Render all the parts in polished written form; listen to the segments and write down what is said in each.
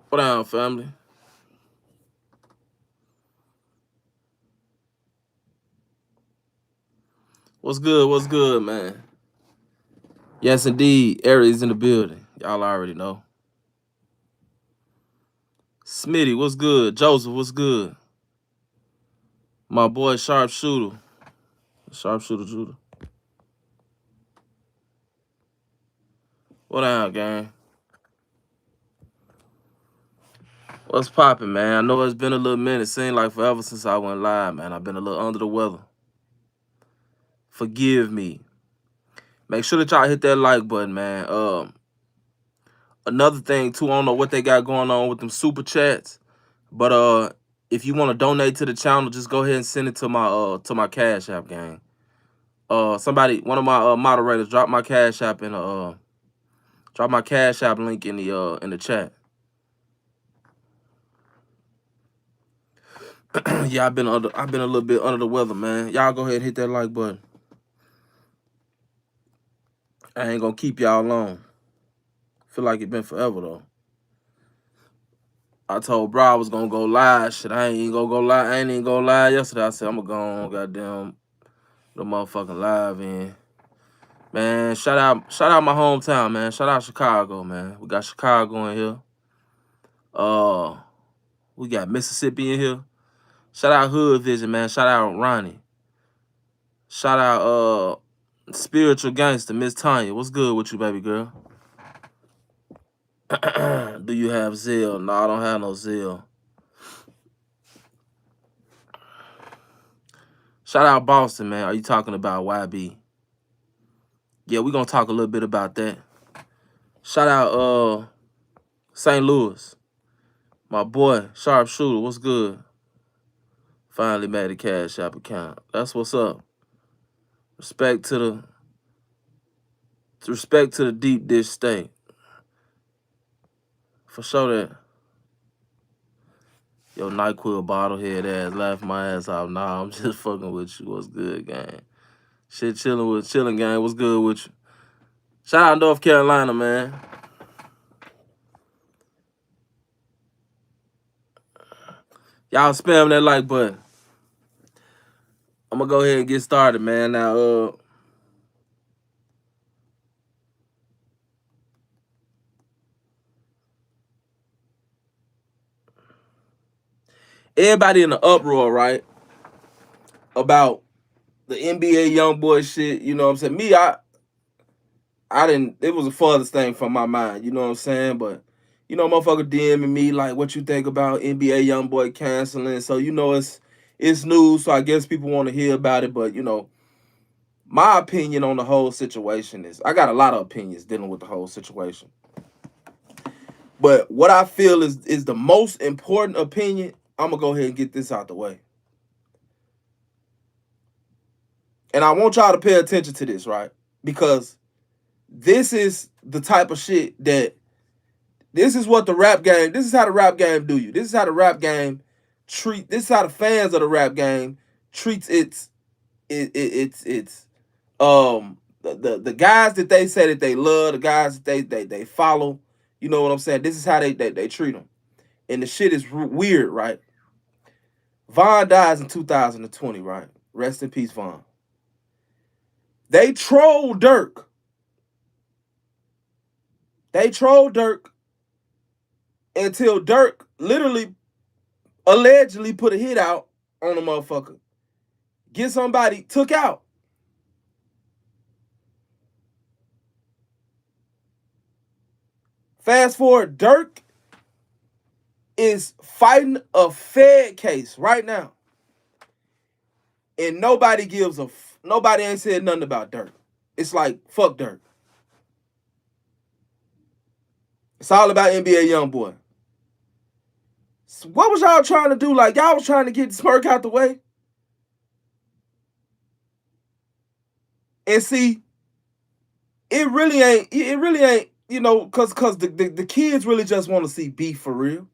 What down, family? What's good? What's good, man? Yes, indeed. Aries in the building. Y'all already know. Smitty, what's good? Joseph, what's good? My boy, Sharpshooter. Sharpshooter, Judah. What down, gang? What's poppin', man? I know it's been a little minute. Seemed like forever since I went live, man. I've been a little under the weather. Forgive me. Make sure that y'all hit that like button, man. Another thing too, I don't know what they got going on with them super chats, but if you want to donate to the channel, just go ahead and send it to my Cash App, gang. One of my moderators, drop my Cash App drop my Cash App link in the chat. Yeah, I've been a little bit under the weather, man. Y'all go ahead and hit that like button. I ain't gonna keep y'all long. Feel like it been forever though. I told bro I was gonna go live. Shit, I ain't even gonna go live. I ain't even go live yesterday. I said I'm gonna go on goddamn the motherfucking live in. Man, shout out my hometown, man. Shout out Chicago, man. We got Chicago in here. We got Mississippi in here. Shout out Hood Vision, man. Shout out Ronnie. Shout out Spiritual Gangster, Miss Tanya. What's good with you, baby girl? Do you have Zelle? No, I don't have no Zelle. Shout out Boston, man. Are you talking about YB? Yeah, we're gonna talk a little bit about that. Shout out St. Louis. My boy, Sharpshooter, what's good? Finally made a Cash App account. That's what's up. Respect to the deep dish state. For sure that. Yo, NyQuil bottlehead ass, laughing my ass off. Nah, I'm just fucking with you. What's good, gang? Shit chilling, gang. What's good with you? Shout out North Carolina, man. Y'all spam that like button. I'm gonna go ahead and get started, man. Now, everybody in the uproar, right? About the NBA young boy shit, you know what I'm saying? Me, I didn't, it was the farthest thing from my mind, you know what I'm saying? But, you know, motherfucker DMing me like, what you think about NBA young boy canceling? So, you know, it's news, so I guess people want to hear about it. But, you know, my opinion on the whole situation is, I got a lot of opinions dealing with the whole situation. But what I feel is the most important opinion, I'm going to go ahead and get this out the way. And I want y'all to pay attention to this, right? Because this is the type of shit that, this is what the rap game, this is how the rap game do you. This is how the rap game this is how the fans of the rap game treats the guys that they say that they love, the guys that they follow, you know what I'm saying? This is how they treat them. And the shit is weird, right? Von dies in 2020, right? Rest in peace, Von. They troll Dirk. They troll Dirk until Dirk literally, allegedly put a hit out on a motherfucker. Get somebody took out. Fast forward, Dirk is fighting a Fed case right now. And nobody ain't said nothing about Dirk. It's like, fuck Dirk. It's all about NBA YoungBoy. So what was y'all trying to do? Like, y'all was trying to get Smurk out the way? And see, it really ain't, you know, cause the kids really just want to see beef for real.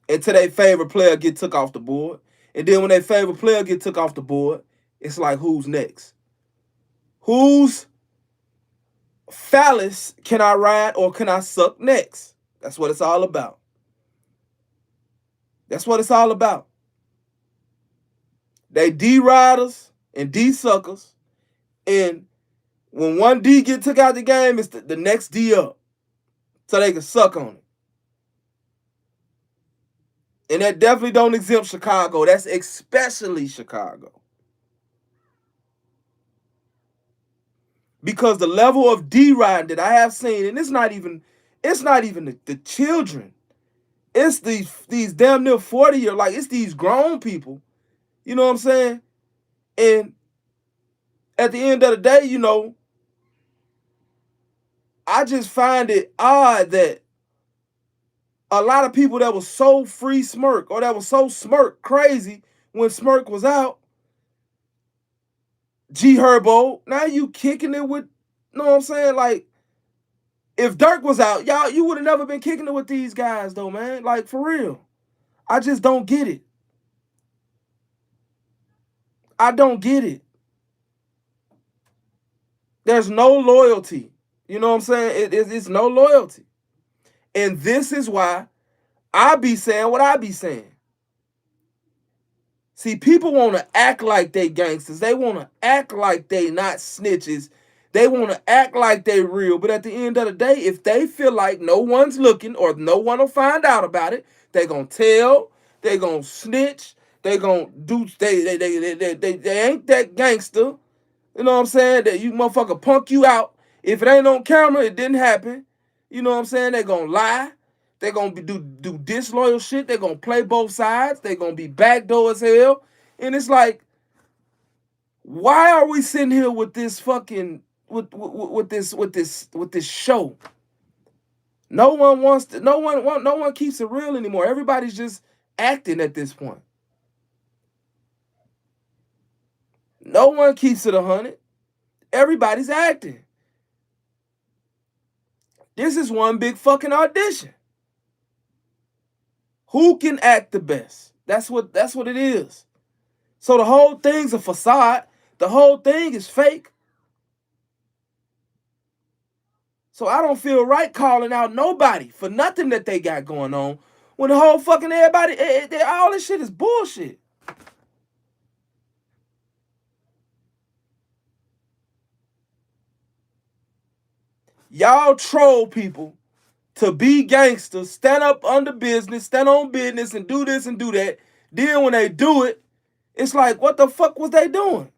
Until their favorite player get took off the board. And then when their favorite player get took off the board, it's like, who's next? Whose phallus can I ride or can I suck next? That's what it's all about. That's what it's all about. They D riders and D suckers. And when one D get took out the game, it's the next D up. So they can suck on it. And that definitely don't exempt Chicago. That's especially Chicago. Because the level of D riding that I have seen, and it's not even the children. It's these damn near 40-year, like it's these grown people. You know what I'm saying? And at the end of the day, you know, I just find it odd that a lot of people that was so free Smurk or that was so Smurk crazy when Smurk was out, G Herbo, now you kicking it with, you know what I'm saying? Like, if Dirk was out, y'all, you would have never been kicking it with these guys, though, man. Like, for real. I just don't get it. I don't get it. There's no loyalty. You know what I'm saying? It's no loyalty. And this is why I be saying what I be saying. See, people want to act like they gangsters. They want to act like they not snitches. They want to act like they real. But at the end of the day, if they feel like no one's looking or no one will find out about it, they going to tell, they going to snitch, they going to do, they ain't that gangster. You know what I'm saying? That you motherfucker punk you out. If it ain't on camera, it didn't happen. You know what I'm saying? They going to lie. They're going to do disloyal shit. They're going to play both sides. They're going to be backdoor as hell. And it's like, why are we sitting here with this fucking, with this show? No one wants to, no one keeps it real anymore. Everybody's just acting at this point. No one keeps it 100. Everybody's acting. This is one big fucking audition. Who can act the best? That's what it is. So the whole thing's a facade. The whole thing is fake. So I don't feel right calling out nobody for nothing that they got going on when the whole fucking everybody, all this shit is bullshit. Y'all troll people to be gangsters, stand up under business, stand on business, and do this and do that. Then when they do it, it's like, what the fuck was they doing?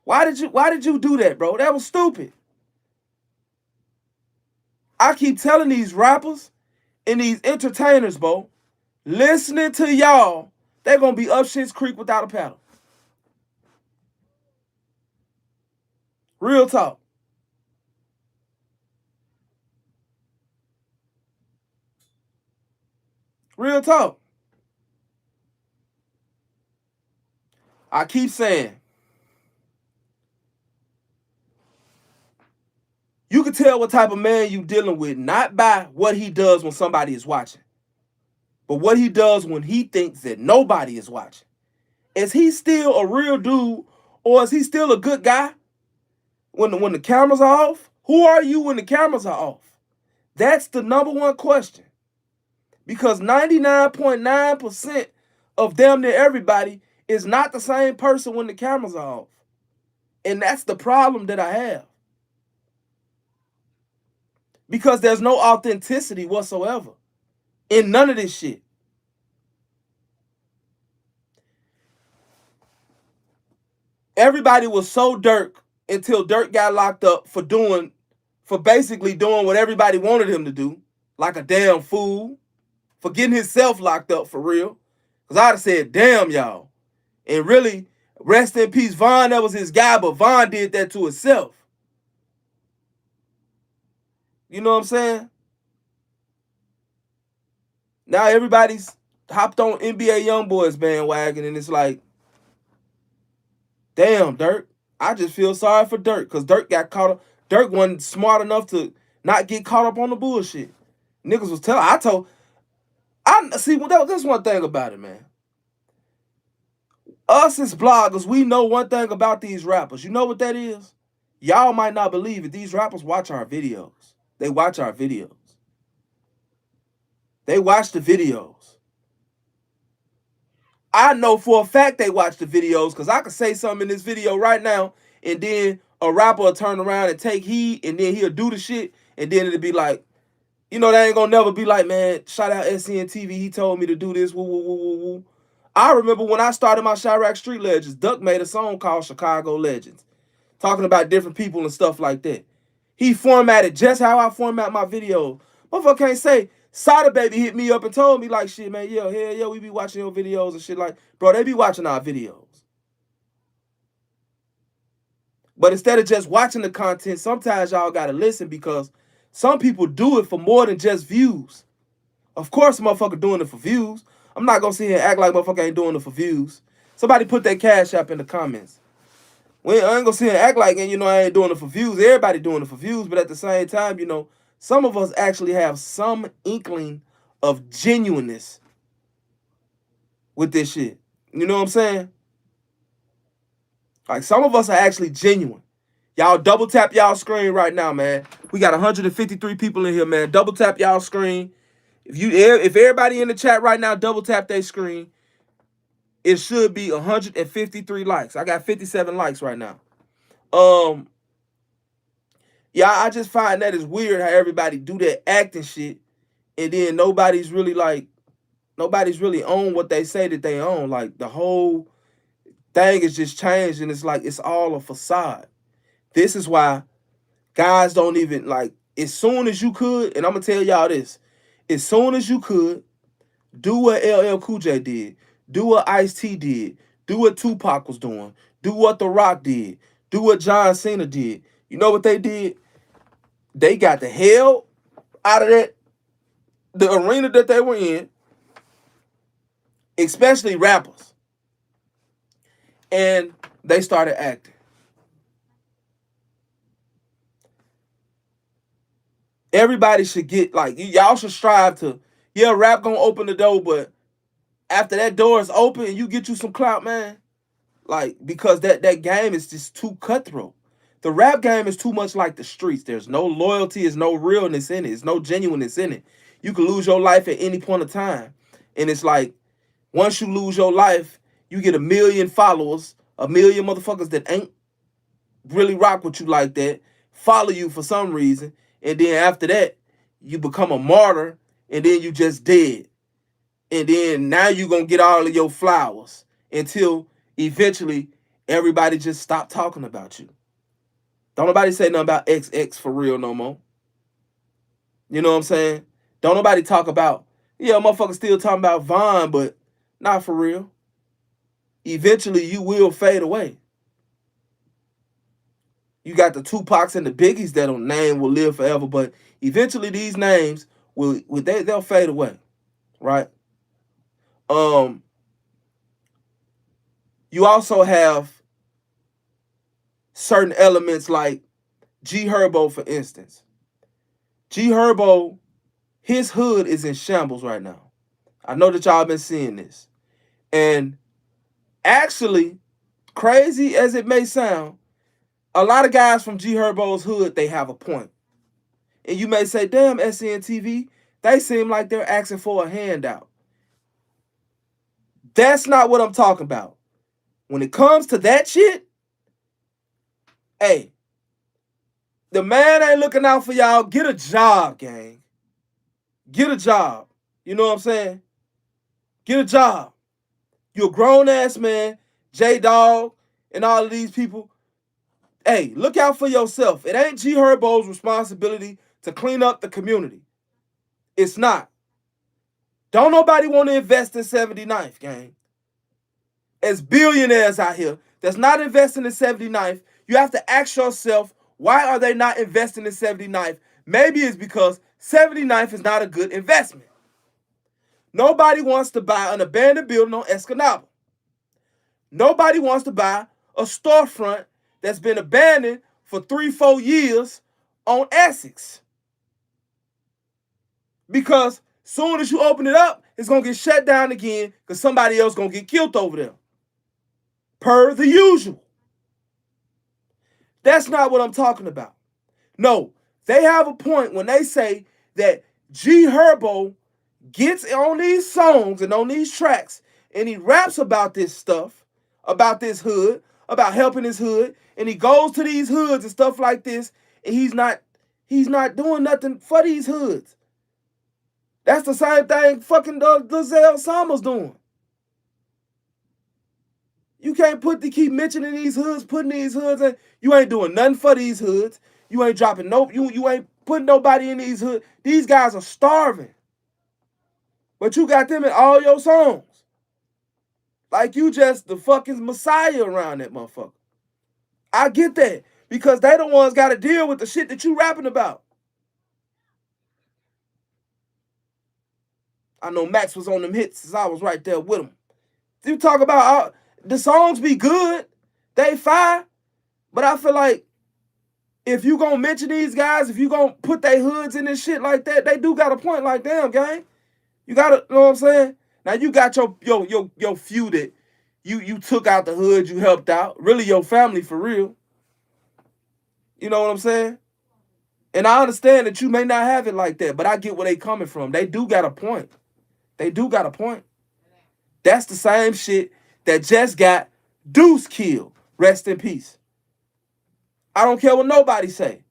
Why did you do that, bro? That was stupid. I keep telling these rappers and these entertainers, bro, listening to y'all, they're gonna be up shit's creek without a paddle. Real talk. Real talk. I keep saying, you can tell what type of man you dealing with, not by what he does when somebody is watching, but what he does when he thinks that nobody is watching. Is he still a real dude, or is he still a good guy when the cameras are off? Who are you when the cameras are off? That's the number one question. Because 99.9% of damn near everybody is not the same person when the cameras are off. And that's the problem that I have. Because there's no authenticity whatsoever in none of this shit. Everybody was so Dirk until Dirk got locked up for basically doing what everybody wanted him to do, like a damn fool, for getting himself locked up for real. Because I'd have said, damn, y'all. And really, rest in peace, Von, that was his guy, but Von did that to himself. You know what I'm saying? Now everybody's hopped on NBA YoungBoys bandwagon, and it's like, damn, Dirk. I just feel sorry for Dirk because Dirk got caught up. Dirk wasn't smart enough to not get caught up on the bullshit. Niggas was telling. I see. Well, that's one thing about it, man. Us as bloggers, we know one thing about these rappers. You know what that is? Y'all might not believe it. These rappers watch our videos. They watch our videos. They watch the videos. I know for a fact they watch the videos because I could say something in this video right now, and then a rapper will turn around and take heed, and then he'll do the shit, and then it'll be like, you know, they ain't gonna never be like, man, shout out SCN TV, he told me to do this, woo, woo, woo, woo, woo. I remember when I started my Chirac Street Legends, Duck made a song called Chicago Legends, talking about different people and stuff like that. He formatted just how I format my videos. Motherfucker can't say, Sada Baby hit me up and told me like, shit, man, yeah, hell yeah, we be watching your videos and shit like, bro, they be watching our videos. But instead of just watching the content, sometimes y'all gotta listen because some people do it for more than just views. Of course, motherfucker doing it for views. I'm not gonna sit here and act like motherfucker ain't doing it for views. Somebody put that cash app in the comments. I ain't gonna sit here and act like, you know, I ain't doing it for views. Everybody doing it for views, but at the same time, you know, some of us actually have some inkling of genuineness with this shit. You know what I'm saying? Like, some of us are actually genuine. Y'all double tap y'all screen right now, man. We got 153 people in here, man. Double tap y'all screen. If everybody in the chat right now double tap their screen, it should be 153 likes. I got 57 likes right now. Yeah, I just find that it's weird how everybody do that acting shit, and then nobody's really on what they say that they own. Like, the whole thing is just changed, and it's like it's all a facade. This is why guys don't even, like, as soon as you could, and I'm gonna tell y'all this, as soon as you could, do what LL Cool J did, do what Ice-T did, do what Tupac was doing, do what The Rock did, do what John Cena did. You know what they did? They got the hell out of the arena that they were in, especially rappers, and they started acting. Everybody should get, like, y'all should strive to, yeah, rap gonna open the door, but after that door is open and you get you some clout, man, like, because that game is just too cutthroat. The rap game is too much like the streets. There's no loyalty, there's no realness in it, there's no genuineness in it. You can lose your life at any point of time. And it's like, once you lose your life, you get 1 million followers, 1 million motherfuckers that ain't really rock with you like that, follow you for some reason, and then after that, you become a martyr, and then you just dead. And then now you gonna get all of your flowers until eventually everybody just stop talking about you. Don't nobody say nothing about XX for real no more. You know what I'm saying? Don't nobody talk about, yeah, motherfuckers still talking about Vaughn, but not for real. Eventually you will fade away. You got the Tupacs and the Biggies that name will live forever, but eventually these names they'll fade away, right? You also have certain elements like G Herbo, for instance. G Herbo, his hood is in shambles right now. I know that y'all been seeing this. And actually, crazy as it may sound, a lot of guys from G Herbo's hood, they have a point. And you may say, damn, SCN-TV, they seem like they're asking for a handout. That's not what I'm talking about. When it comes to that shit, hey, the man ain't looking out for y'all. Get a job, gang. Get a job. You know what I'm saying? Get a job. You're a grown-ass man, J-Dog, and all of these people. Hey, look out for yourself. It ain't G Herbo's responsibility to clean up the community. It's not. Don't nobody want to invest in 79th, gang. As billionaires out here that's not investing in 79th, you have to ask yourself, why are they not investing in 79th? Maybe it's because 79th is not a good investment. Nobody wants to buy an abandoned building on Escanaba. Nobody wants to buy a storefront that's been abandoned for 3-4 years on Essex. Because soon as you open it up, it's going to get shut down again because somebody else going to get killed over there. Per the usual. That's not what I'm talking about. No, they have a point when they say that G Herbo gets on these songs and on these tracks and he raps about this stuff, about this hood, about helping his hood, and he goes to these hoods and stuff like this, and he's not doing nothing for these hoods. That's the same thing fucking Lizelle Summer's doing. You can't keep mentioning these hoods, putting these hoods in. You ain't doing nothing for these hoods. You ain't dropping you ain't putting nobody in these hoods. These guys are starving. But you got them in all your songs. Like you just the fucking messiah around that motherfucker. I get that. Because they the ones got to deal with the shit that you rapping about. I know Max was on them hits since I was right there with him. You talk about the songs be good. They fire. But I feel like if you gonna mention these guys, if you gonna put their hoods in this shit like that, they do got a point. Like, damn, gang. You gotta, you know what I'm saying? Now you got your few that you took out the hood, you helped out. Really your family for real. You know what I'm saying? And I understand that you may not have it like that, but I get where they coming from. They do got a point. They do got a point. That's the same shit that just got Deuce killed. Rest in peace. I don't care what nobody say.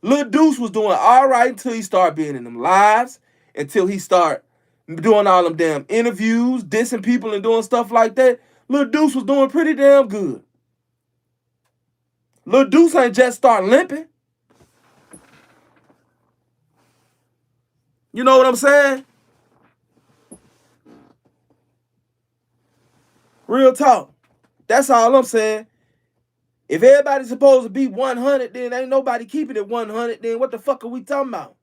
Lil Deuce was doing all right until he started being in them lives, until he started doing all them damn interviews, dissing people and doing stuff like that. Lil Deuce was doing pretty damn good. Lil Deuce ain't just start limping. You know what I'm saying? Real talk. That's all I'm saying. If everybody's supposed to be 100, then ain't nobody keeping it 100, then what the fuck are we talking about?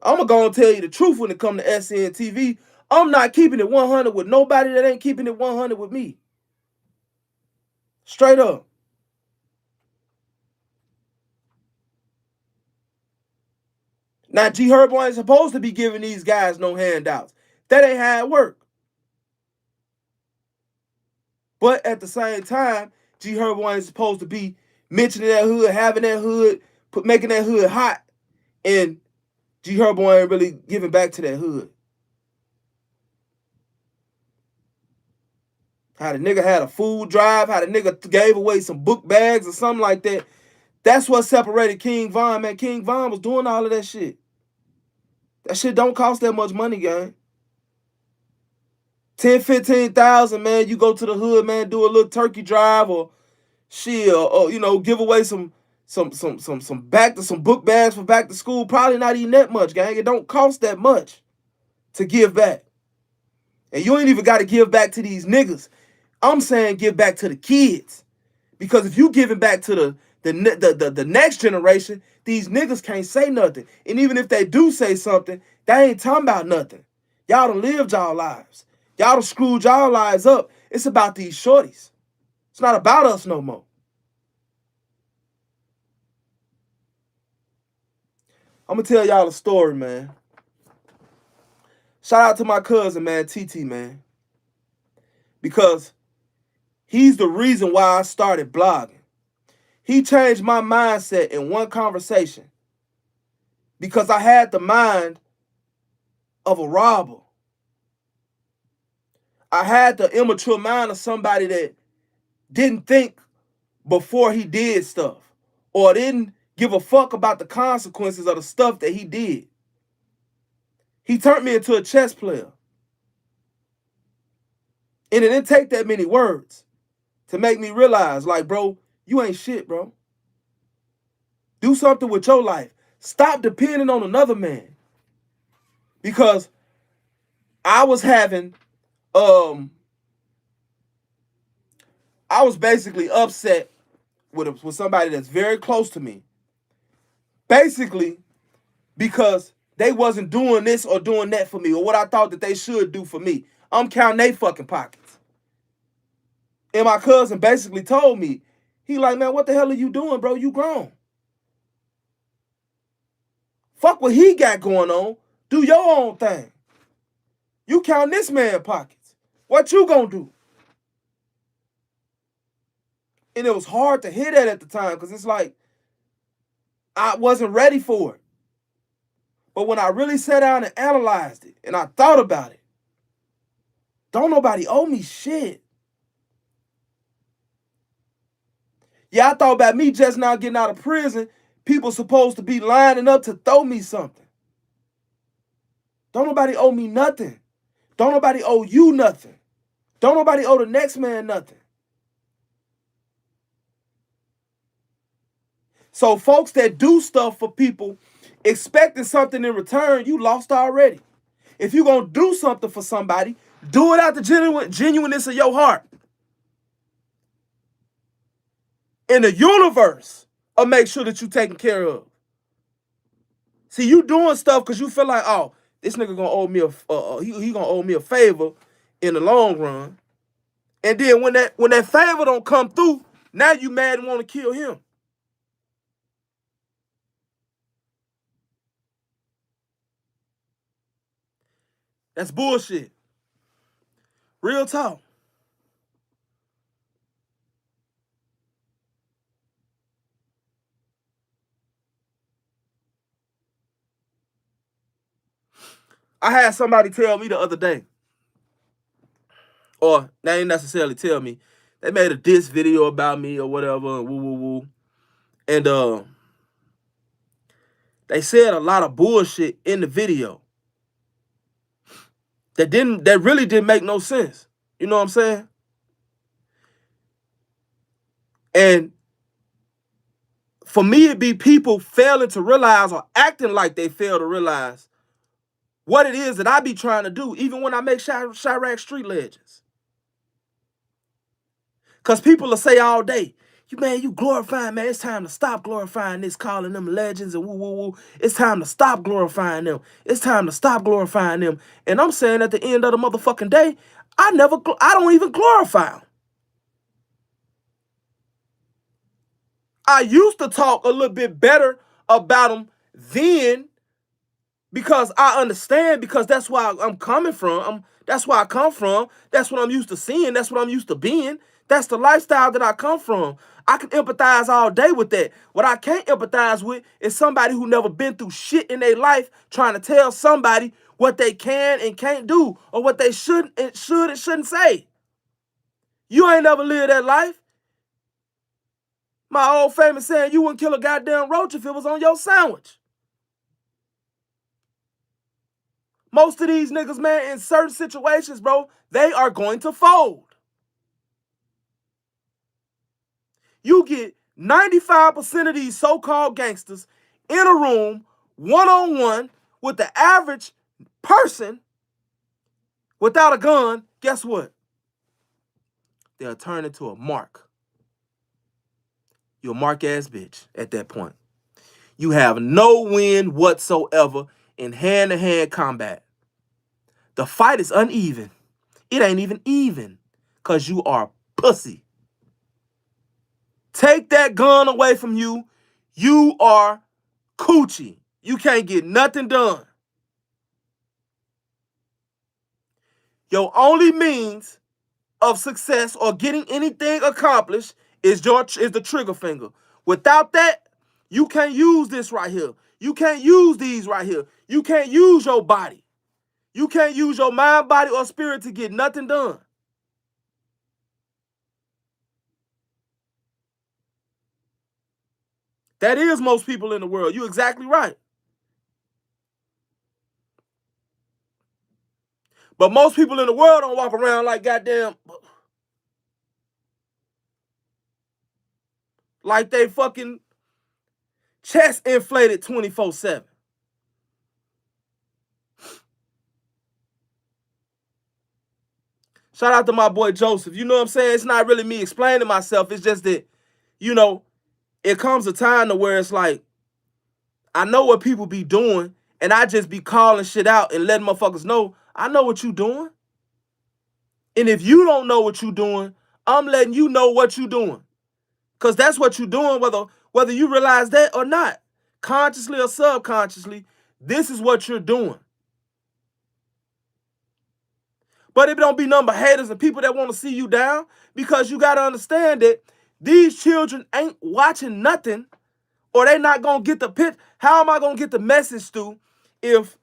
I'm going to go and tell you the truth when it comes to SNTV. I'm not keeping it 100 with nobody that ain't keeping it 100 with me. Straight up. Now, G Herbo ain't supposed to be giving these guys no handouts. That ain't how it work. But at the same time, G Herbo ain't supposed to be mentioning that hood, having that hood, making that hood hot, and G Herbo ain't really giving back to that hood. How the nigga had a food drive, how the nigga gave away some book bags or something like that. That's what separated King Von, man. King Von was doing all of that shit. That shit don't cost that much money, gang. 10, 15,000, man. You go to the hood, man, do a little turkey drive or shit, or you know, give away some book bags for back to school. Probably not even that much, gang. It don't cost that much to give back. And you ain't even got to give back to these niggas. I'm saying give back to the kids. Because if you giving back to the next generation, these niggas can't say nothing. And even if they do say something, they ain't talking about nothing. Y'all done lived y'all lives. Y'all done screwed y'all lives up. It's about these shorties. It's not about us no more. I'm going to tell y'all a story, man. Shout out to my cousin, man, TT, man. Because he's the reason why I started blogging. He changed my mindset in one conversation. Because I had the mind of a robber. I had the immature mind of somebody that didn't think before he did stuff. Or didn't give a fuck about the consequences of the stuff that he did. He turned me into a chess player. And it didn't take that many words to make me realize, like, bro, you ain't shit, bro. Do something with your life. Stop depending on another man. Because I was having, I was basically upset with somebody that's very close to me. Basically, because they wasn't doing this or doing that for me, or what I thought that they should do for me. I'm counting they fucking pockets. And my cousin basically told me, he like, man, what the hell are you doing, bro? You grown. Fuck what he got going on. Do your own thing. You count this man pockets. What you gonna do? And it was hard to hear that at the time because it's like, I wasn't ready for it. But when I really sat down and analyzed it and I thought about it, don't nobody owe me shit. Yeah, I thought about me just now getting out of prison. People supposed to be lining up to throw me something. Don't nobody owe me nothing. Don't nobody owe you nothing. Don't nobody owe the next man nothing. So folks that do stuff for people expecting something in return, you lost already. If you're going to do something for somebody, do it out the genuineness of your heart. In the universe, or make sure that you're taken care of. See, you doing stuff because you feel like, oh, this nigga gonna owe me he gonna owe me a favor in the long run. And then when that favor don't come through, now you mad and want to kill him. That's bullshit. Real talk. I had somebody tell me the other day, or they didn't necessarily tell me, they made a diss video about me or whatever, and woo woo woo. And they said a lot of bullshit in the video that really didn't make no sense. You know what I'm saying? And for me, it be people failing to realize or acting like they fail to realize what it is that I be trying to do, even when I make Chirac Street Legends. Because people will say all day, you glorifying, man, it's time to stop glorifying this, calling them legends and woo, woo, woo. It's time to stop glorifying them. It's time to stop glorifying them. And I'm saying at the end of the motherfucking day, I don't even glorify them. I used to talk a little bit better about them then because I understand, because that's where I'm coming from. That's where I come from. That's what I'm used to seeing. That's what I'm used to being. That's the lifestyle that I come from. I can empathize all day with that. What I can't empathize with is somebody who never been through shit in their life trying to tell somebody what they can and can't do, or what they should and shouldn't say. You ain't never lived that life. My old famous saying, you wouldn't kill a goddamn roach if it was on your sandwich. Most of these niggas, man, in certain situations, bro, they are going to fold. You get 95% of these so-called gangsters in a room, one-on-one, with the average person without a gun. Guess what? They'll turn into a mark. You're a mark-ass bitch at that point. You have no win whatsoever in hand-to-hand combat. The fight is uneven. It ain't even even, because you are pussy. Take that gun away from you, you are coochie. You can't get nothing done. Your only means of success or getting anything accomplished is the trigger finger. Without that, you can't use this right here. You can't use these right here. You can't use your body. You can't use your mind, body, or spirit to get nothing done. That is most people in the world. You're exactly right. But most people in the world don't walk around like goddamn, like they fucking chest inflated 24/7. Shout out to my boy Joseph. You know what I'm saying? It's not really me explaining myself. It's just that, you know, it comes a time to where it's like, I know what people be doing, And I just be calling shit out and letting motherfuckers know, I know what you doing. And if you don't know what you doing, I'm letting you know what you doing. Because that's what you're doing, whether you realize that or not. Consciously or subconsciously, this is what you're doing. But it don't be nothing but haters and people that want to see you down, because you got to understand that these children ain't watching nothing, or they not going to get the pitch. How am I going to get the message through if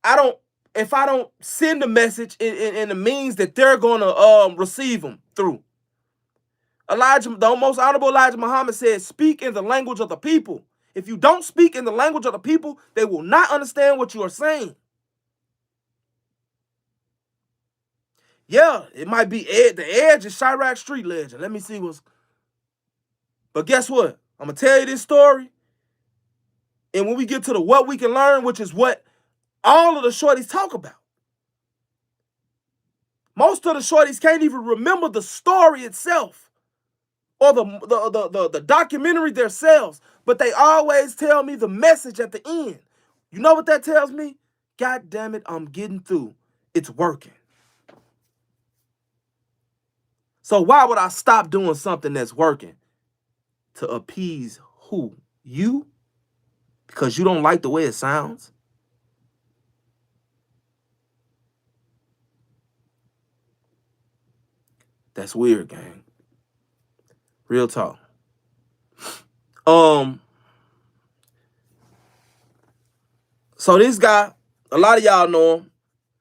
I don't send the message in the means that they're going to receive them through? The most honorable Elijah Muhammad said, speak in the language of the people. If you don't speak in the language of the people, they will not understand what you are saying. Yeah, it might be the Edge is Chirac Street legend. Let me see what's. But guess what? I'm going to tell you this story. And when we get to the what we can learn, which is what all of the shorties talk about. Most of the shorties can't even remember the story itself or the documentary themselves, but they always tell me the message at the end. You know what that tells me? God damn it, I'm getting through. It's working. So why would I stop doing something that's working? To appease who? You? Because you don't like the way it sounds? That's weird, gang. Real talk. So this guy, a lot of y'all know him.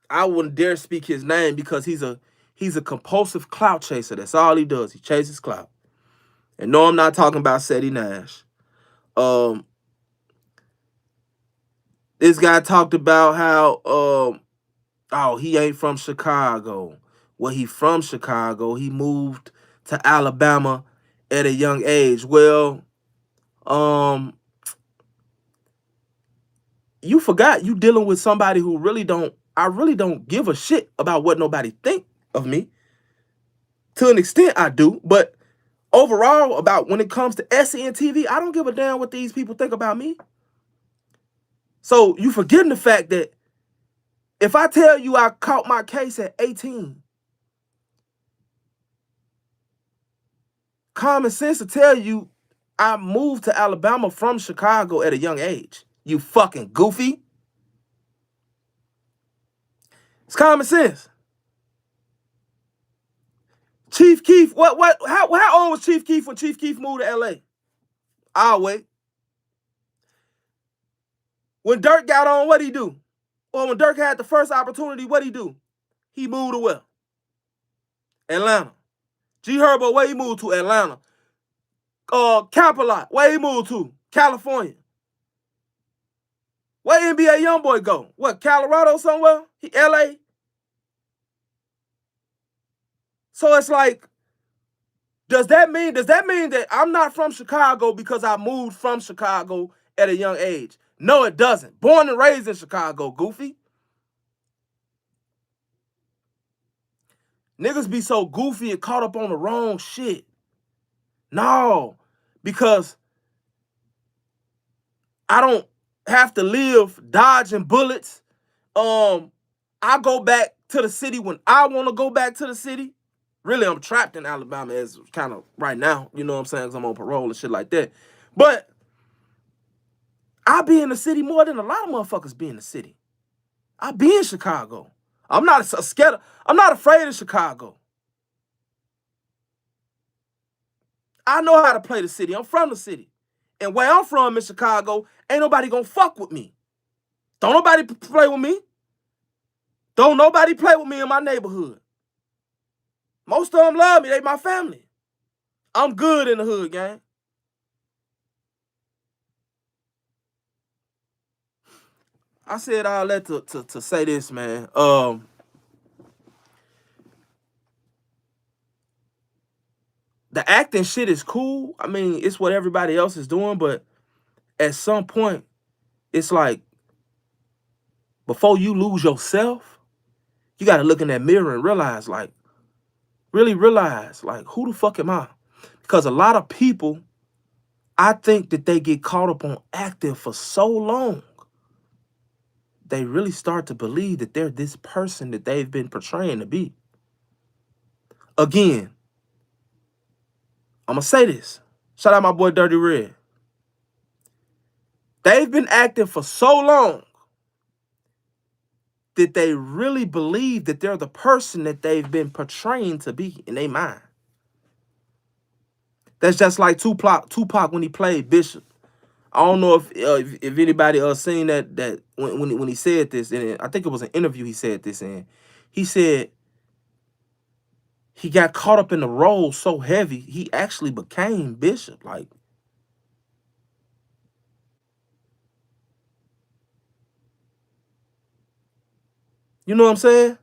I wouldn't dare speak his name because he's a compulsive clout chaser. That's all he does. He chases clout. And no, I'm not talking about Seti Nash. This guy talked about how he ain't from Chicago. Well, he from Chicago. He moved to Alabama at a young age. Well, you forgot you dealing with somebody who I really don't give a shit about what nobody think of me. To an extent, I do, but overall, about when it comes to SCN I don't give a damn what these people think about me. So you forgetting the fact that if I tell you I caught my case at 18, common sense to tell you I moved to Alabama from Chicago at a young age. You fucking goofy. It's common sense. Chief Keef, how old was Chief Keef when Chief Keef moved to LA? I'll wait. When Dirk got on, what'd he do? Or when Dirk had the first opportunity, what'd he do? He moved to where? Atlanta. G Herbo, where he moved to? Atlanta. Capalot, where he moved to? California. Where NBA Youngboy go? What, Colorado somewhere? LA? So it's like, does that mean that I'm not from Chicago because I moved from Chicago at a young age? No, it doesn't. Born and raised in Chicago, goofy. Niggas be so goofy and caught up on the wrong shit. No, because I don't have to live dodging bullets. I go back to the city when I want to go back to the city. Really, I'm trapped in Alabama as kind of right now, you know what I'm saying, because I'm on parole and shit like that. But I be in the city more than a lot of motherfuckers be in the city. I be in Chicago. I'm not scared. I'm not afraid of Chicago. I know how to play the city. I'm from the city. And where I'm from in Chicago, ain't nobody gonna fuck with me. Don't nobody play with me. Don't nobody play with me in my neighborhood. Most of them love me. They my family. I'm good in the hood, gang. I said all that to say this, man. The acting shit is cool. I mean, it's what everybody else is doing, but at some point, it's like, before you lose yourself, you got to look in that mirror and realize, like, really realize, like, who the fuck am I? Because a lot of people, I think that they get caught up on acting for so long they really start to believe that they're this person that they've been portraying to be. Again, I'm going to say this. Shout out my boy Dirty Red. They've been acting for so long that they really believe that they're the person that they've been portraying to be in their mind. That's just like Tupac when he played Bishop. I don't know if anybody seen that when he said this, and I think it was an interview he said this in. He said he got caught up in the role so heavy, he actually became Bishop. Like, you know what I'm saying?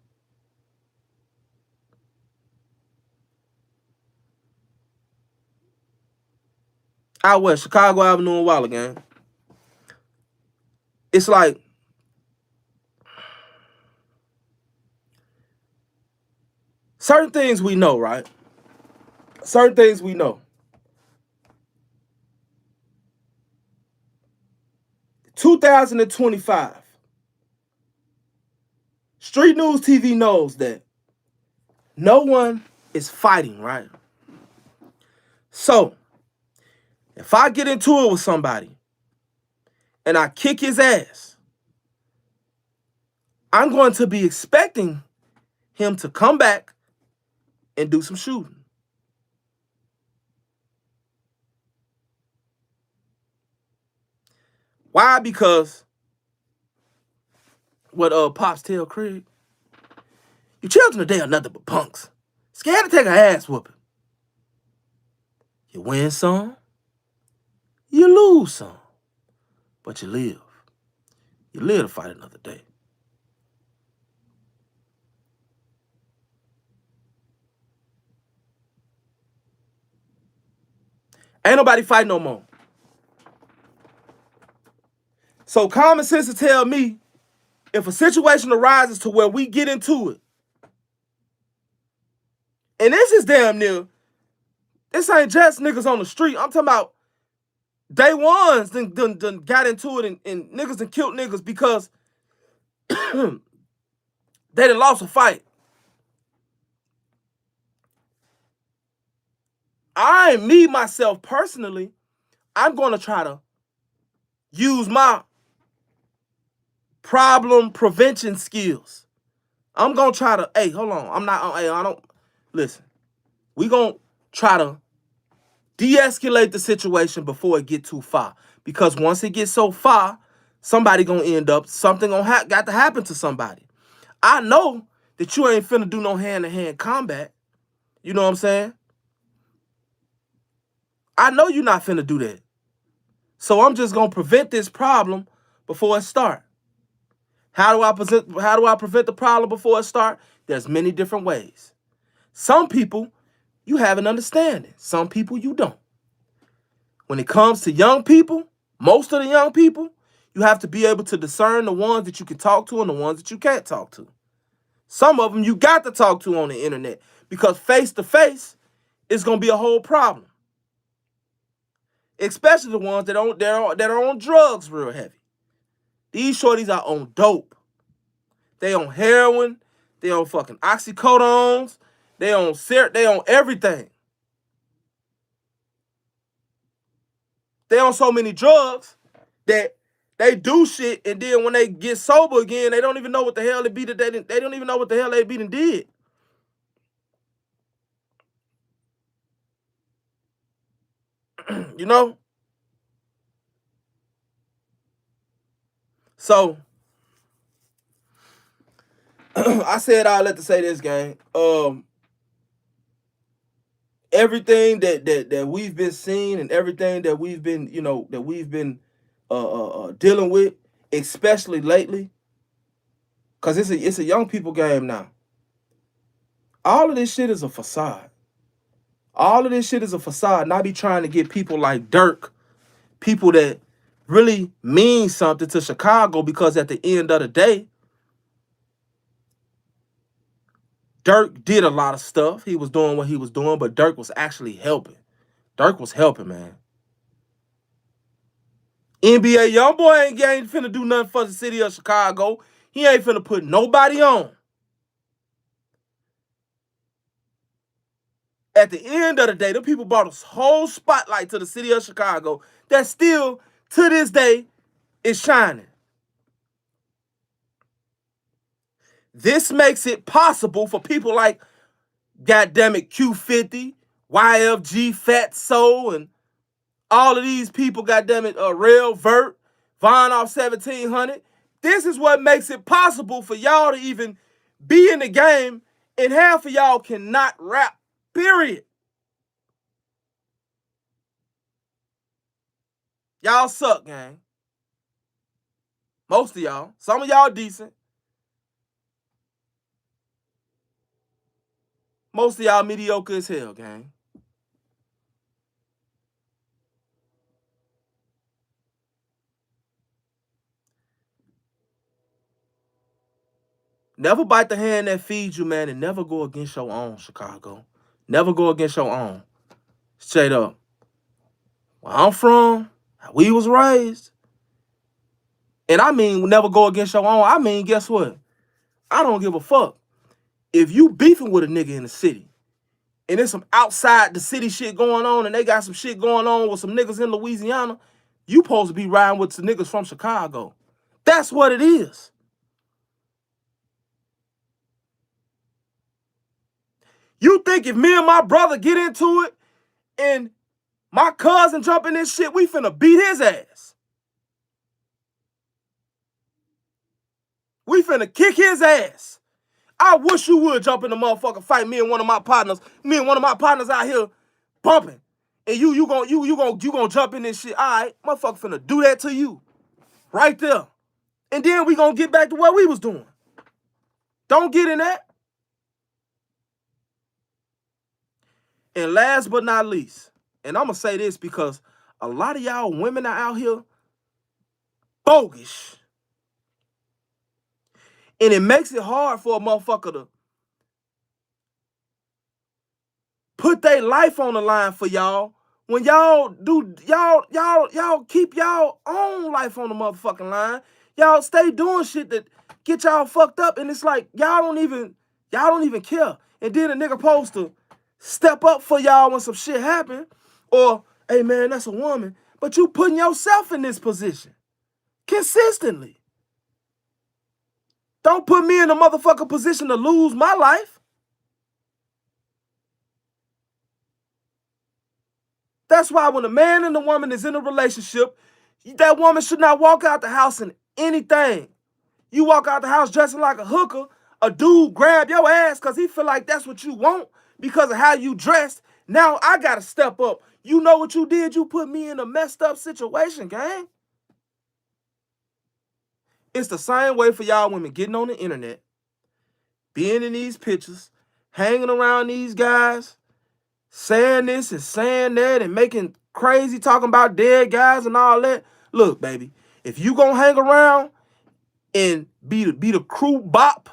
Out west, Chicago Avenue and Waller, gang. It's like certain things we know, right? Certain things we know. 2025. Street News TV knows that no one is fighting, right? So, if I get into it with somebody and I kick his ass, I'm going to be expecting him to come back and do some shooting. Why? Because what Pops tell Craig, your children today are nothing but punks. Scared to take an ass whooping. You win some, you lose some, but you live. You live to fight another day. Ain't nobody fighting no more. So common sense to tell me, if a situation arises to where we get into it, and this is damn near, this ain't just niggas on the street. I'm talking about day ones done got into it and niggas done killed niggas because they done lost a fight. Me, myself, personally, I'm going to try to use my problem prevention skills. I'm going to try to, hey, hold on. I don't, listen. We going to try to de-escalate the situation before it get too far. Because once it gets so far, somebody going to end up, something got to happen to somebody. I know that you ain't finna do no hand-to-hand combat. You know what I'm saying? I know you're not finna do that. So I'm just gonna prevent this problem before it start. How do I prevent the problem before it start? There's many different ways. Some people, you have an understanding. Some people you don't. When it comes to young people, most of the young people, you have to be able to discern the ones that you can talk to and the ones that you can't talk to. Some of them you got to talk to on the internet because face to face, it's gonna be a whole problem. Especially the ones that are on drugs real heavy. These shorties are on dope. They on heroin. They on fucking oxycodones. They on everything. They on so many drugs that they do shit, and then when they get sober again, they don't even know what the hell they beat it. They don't even know what the hell they beat and did. You know? So I said all that to say this, gang. Everything that we've been seeing and everything that we've been, dealing with, especially lately, because it's a young people game now. All of this shit is a facade. All of this shit is a facade. And I be trying to get people like Dirk, people that really mean something to Chicago, because at the end of the day, Dirk did a lot of stuff. He was doing what he was doing, but Dirk was actually helping. Dirk was helping, man. NBA YoungBoy ain't finna do nothing for the city of Chicago. He ain't finna put nobody on. At the end of the day, the people brought a whole spotlight to the city of Chicago that still, to this day, is shining. This makes it possible for people like, goddammit, Q50, YFG, Fat Soul, and all of these people, goddammit, Rail Vert, Von off 1700. This is what makes it possible for y'all to even be in the game, and half of y'all cannot rap, period. Y'all suck, gang. Most of y'all. Some of y'all decent. Most of y'all mediocre as hell, gang. Never bite the hand that feeds you, man, and never go against your own, Chicago. Never go against your own. Straight up. Where I'm from, how we was raised. And I mean, never go against your own. I mean, guess what? I don't give a fuck. If you beefing with a nigga in the city, and there's some outside the city shit going on, and they got some shit going on with some niggas in Louisiana, you supposed to be riding with some niggas from Chicago. That's what it is. You think if me and my brother get into it, and my cousin jump in this shit, we finna beat his ass. We finna kick his ass. I wish you would jump in the motherfucking fight. Me and one of my partners out here bumping, and you gonna jump in this shit. All right, motherfucker finna do that to you, right there, and then we gonna get back to what we was doing. Don't get in that. And last but not least, and I'm gonna say this because a lot of y'all women are out here bogus, and it makes it hard for a motherfucker to put their life on the line for y'all when y'all keep y'all own life on the motherfucking line. Y'all stay doing shit that get y'all fucked up, and it's like y'all don't even care. And then a nigga supposed to step up for y'all when some shit happen, or hey man, that's a woman, but you putting yourself in this position consistently. Don't put me in a motherfucking position to lose my life. That's why when a man and a woman is in a relationship, that woman should not walk out the house in anything. You walk out the house dressing like a hooker, a dude grab your ass because he feel like that's what you want because of how you dressed. Now I got to step up. You know what you did? You put me in a messed up situation, gang. It's the same way for y'all women getting on the internet, being in these pictures, hanging around these guys, saying this and saying that and making crazy, talking about dead guys and all that. Look, baby, if you gonna hang around and be the crew bop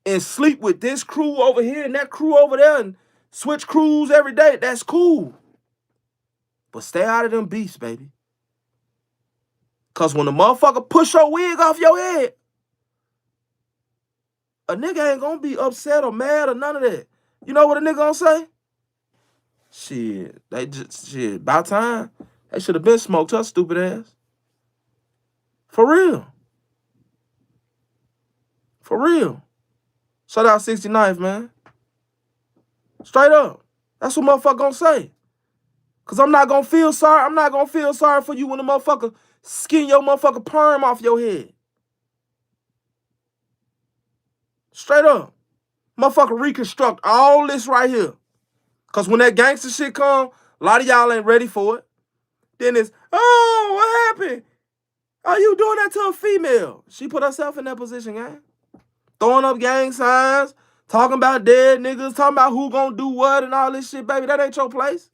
and sleep with this crew over here and that crew over there and switch crews every day, that's cool. But stay out of them beefs, baby. Cause when the motherfucker push your wig off your head, a nigga ain't gonna be upset or mad or none of that. You know what a nigga gonna say? Shit, about time. They should have been smoked her stupid ass. For real. For real. Shout out 69th, man. Straight up. That's what motherfucker gonna say. Cause I'm not gonna feel sorry. I'm not gonna feel sorry for you when the motherfucker skin your motherfucker perm off your head. Straight up. Motherfucker reconstruct all this right here. Cause when that gangster shit come, a lot of y'all ain't ready for it. Then it's, oh, what happened? Are you doing that to a female? She put herself in that position, gang. Throwing up gang signs, talking about dead niggas, talking about who gonna do what and all this shit, baby. That ain't your place.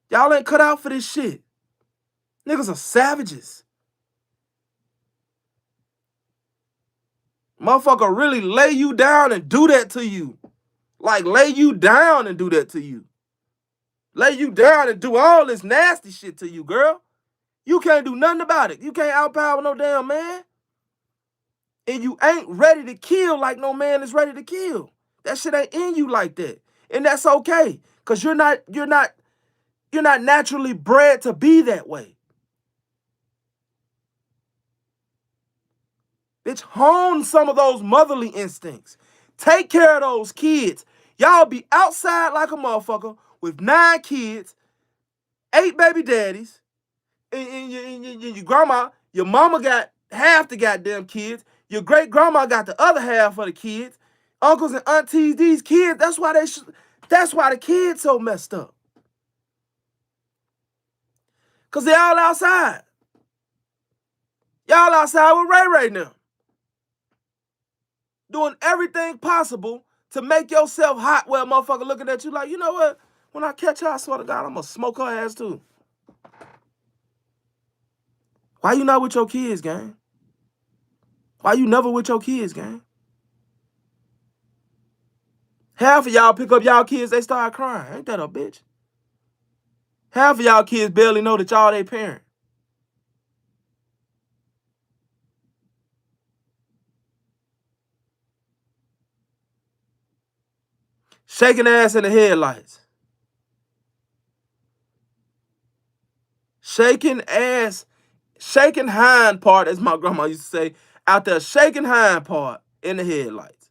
Y'all ain't cut out for this shit. Niggas are savages. Motherfucker really lay you down and do that to you. Like, lay you down and do that to you. Lay you down and do all this nasty shit to you, girl. You can't do nothing about it. You can't outpower no damn man. And you ain't ready to kill like no man is ready to kill. That shit ain't in you like that. And that's okay. Cause you're not naturally bred to be that way. Bitch, hone some of those motherly instincts. Take care of those kids. Y'all be outside like a motherfucker with 9 kids, 8 baby daddies, and your grandma, your mama got half the goddamn kids. Your great grandma got the other half of the kids. Uncles and aunties, these kids, that's why the kids so messed up. Cause they all outside. Y'all outside with Ray right now. Doing everything possible to make yourself hot where a motherfucker looking at you like, you know what? When I catch her, I swear to God, I'm gonna smoke her ass too. Why you not with your kids, gang? Why you never with your kids, gang? Half of y'all pick up y'all kids, they start crying. Ain't that a bitch? Half of y'all kids barely know that y'all they parent. Shaking ass in the headlights. Shaking ass, shaking hind part, as my grandma used to say, out there shaking hind part in the headlights.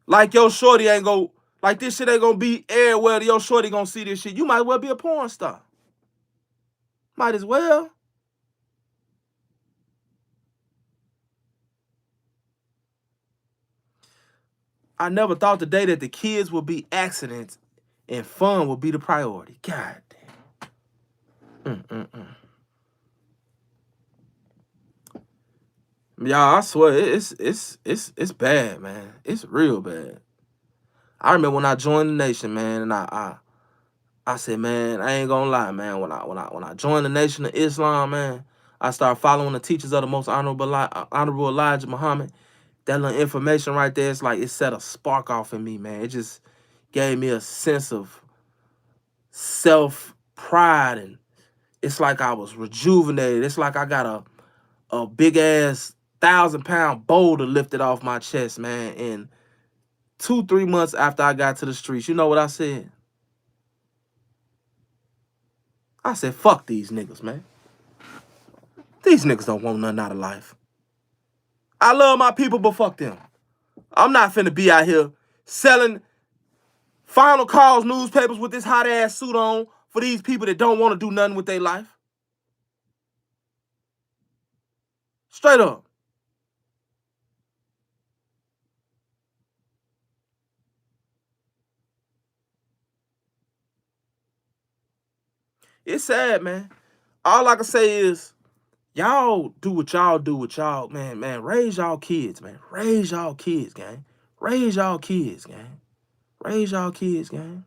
Like your shorty ain't go, like this shit ain't gonna be everywhere. Your shorty gonna see this shit. You might as well be a porn star. Might as well. I never thought the day that the kids would be accidents and fun would be the priority. God damn. Y'all, I swear, it's bad, man. It's real bad. I remember when I joined the nation, man, and I said, man, I ain't gonna lie, man. When I joined the Nation of Islam, man, I started following the teachers of the most honorable Elijah Muhammad. That little information right there, it's like it set a spark off in me, man. It just gave me a sense of self-pride, and it's like I was rejuvenated. It's like I got a big ass 1,000-pound boulder lifted off my chest, man. And 2-3 months after I got to the streets, you know what I said? I said, fuck these niggas, man. These niggas don't want nothing out of life. I love my people, but fuck them. I'm not finna be out here selling Final Calls newspapers with this hot ass suit on for these people that don't want to do nothing with their life. Straight up. It's sad, man. All I can say is, y'all do what y'all do with y'all, man. Raise y'all kids, man. Raise y'all kids, gang. Raise y'all kids, gang. Raise y'all kids, gang.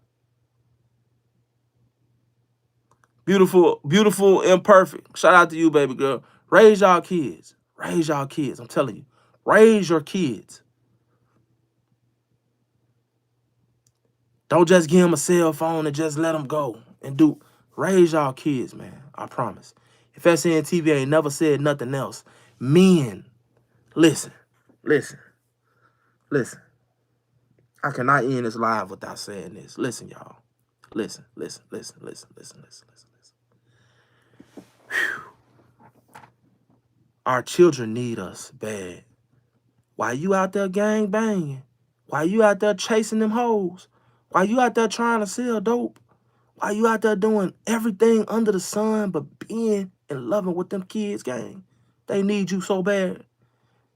Beautiful, beautiful, imperfect. Shout out to you, baby girl. Raise y'all kids. Raise y'all kids. I'm telling you. Raise your kids. Don't just give them a cell phone and just let them go and do. Raise y'all kids, man. I promise. If SNTV ain't never said nothing else, men, listen, listen, listen. I cannot end this live without saying this. Listen, y'all. Listen, listen, listen, listen, listen, listen, listen, listen. Whew. Our children need us bad. Why you out there gang banging? Why you out there chasing them hoes? Why you out there trying to sell dope? Why you out there doing everything under the sun but being and loving with them kids, gang? They need you so bad.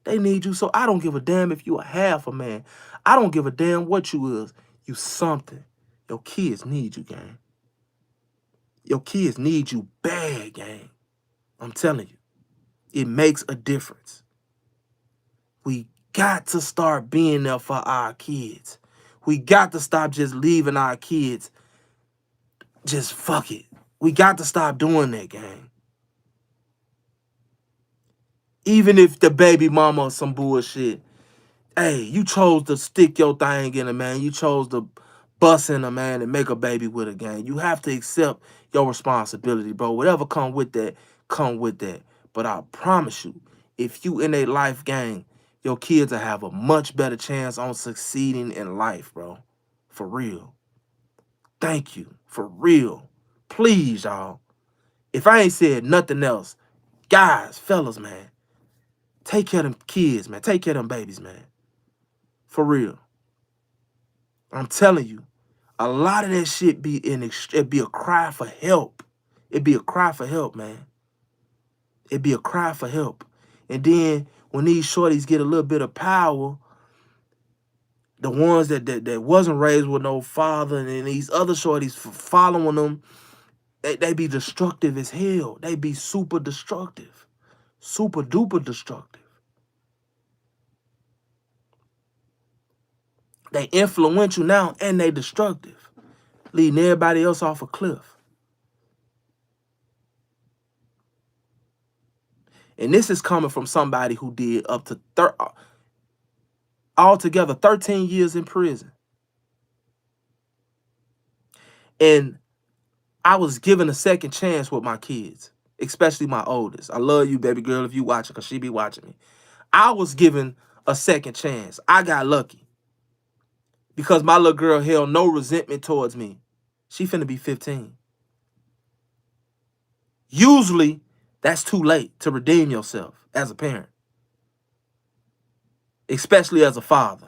They need you so. I don't give a damn if you a half a man. I don't give a damn what you is. You something. Your kids need you, gang. Your kids need you bad, gang. I'm telling you. It makes a difference. We got to start being there for our kids. We got to stop just leaving our kids. Just fuck it. We got to stop doing that, gang. Even if the baby mama or some bullshit, hey, you chose to stick your thing in it, man. You chose to bust in her, man, and make a baby with her, gang. You have to accept your responsibility, bro. Whatever come with that, come with that. But I promise you, if you in a life, gang, your kids will have a much better chance on succeeding in life, bro. For real. Thank you. For real. Please, y'all. If I ain't said nothing else, guys, fellas, man, take care of them kids, man. Take care of them babies, man. For real. I'm telling you, a lot of that shit it'd be a cry for help. It'd be a cry for help, man. It'd be a cry for help. And then when these shorties get a little bit of power, the ones that wasn't raised with no father and these other shorties following them, they be destructive as hell. They be super destructive. Super duper destructive. They influential now and they destructive. Leading everybody else off a cliff. And this is coming from somebody who did up to altogether 13 years in prison. And I was given a second chance with my kids, especially my oldest. I love you, baby girl, if you watching, because she be watching me. I was given a second chance. I got lucky. Because my little girl held no resentment towards me. She finna be 15. Usually, that's too late to redeem yourself as a parent. Especially as a father.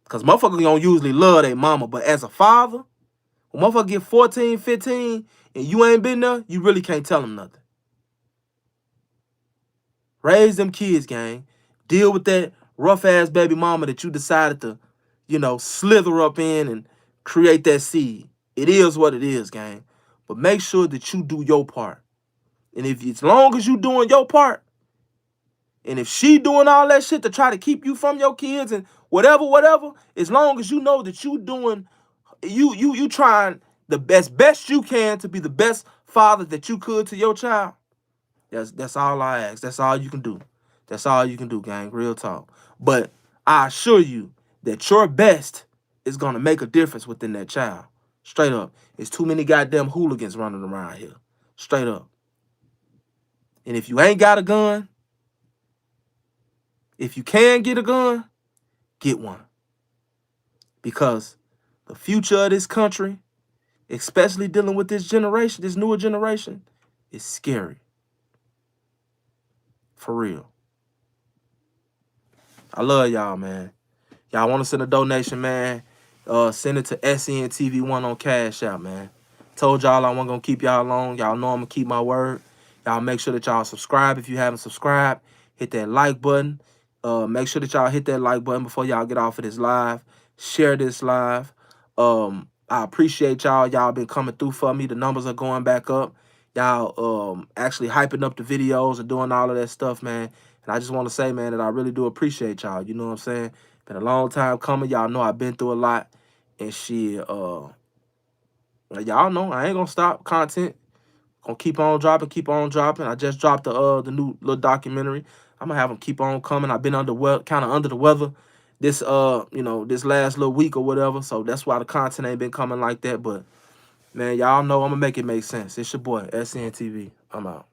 Because motherfuckers don't usually love their mama. But as a father, when motherfucker get 14, 15, and you ain't been there, you really can't tell them nothing. Raise them kids, gang. Deal with that rough-ass baby mama that you decided to, slither up in and create that seed. It is what it is, gang. But make sure that you do your part. And as long as you doing your part, and if she doing all that shit to try to keep you from your kids and whatever, as long as you know that you doing, you trying the best you can to be the best father that you could to your child, that's all I ask. That's all you can do. That's all you can do, gang. Real talk. But I assure you that your best is going to make a difference within that child. Straight up. There's too many goddamn hooligans running around here. Straight up. And if you ain't got a gun, if you can get a gun, get one. Because the future of this country, especially dealing with this generation, this newer generation, is scary. For real. I love y'all, man. Y'all want to send a donation, man? Send it to SNTV1 on Cash App, man. Told y'all I wasn't going to keep y'all long. Y'all know I'm going to keep my word. Y'all make sure that y'all subscribe if you haven't subscribed. Hit that like button. Make sure that y'all hit that like button before y'all get off of this live. Share this live. I appreciate y'all. Y'all been coming through for me. The numbers are going back up. Y'all actually hyping up the videos and doing all of that stuff, man. And I just want to say, man, that I really do appreciate y'all. You know what I'm saying? Been a long time coming. Y'all know I've been through a lot. And shit, y'all know I ain't gonna stop content. Gonna keep on dropping. I just dropped the new little documentary. I'm gonna have them keep on coming. I've been kind of under the weather this this last little week or whatever. So that's why the content ain't been coming like that. But man, y'all know I'm gonna make it make sense. It's your boy, SNTV. I'm out.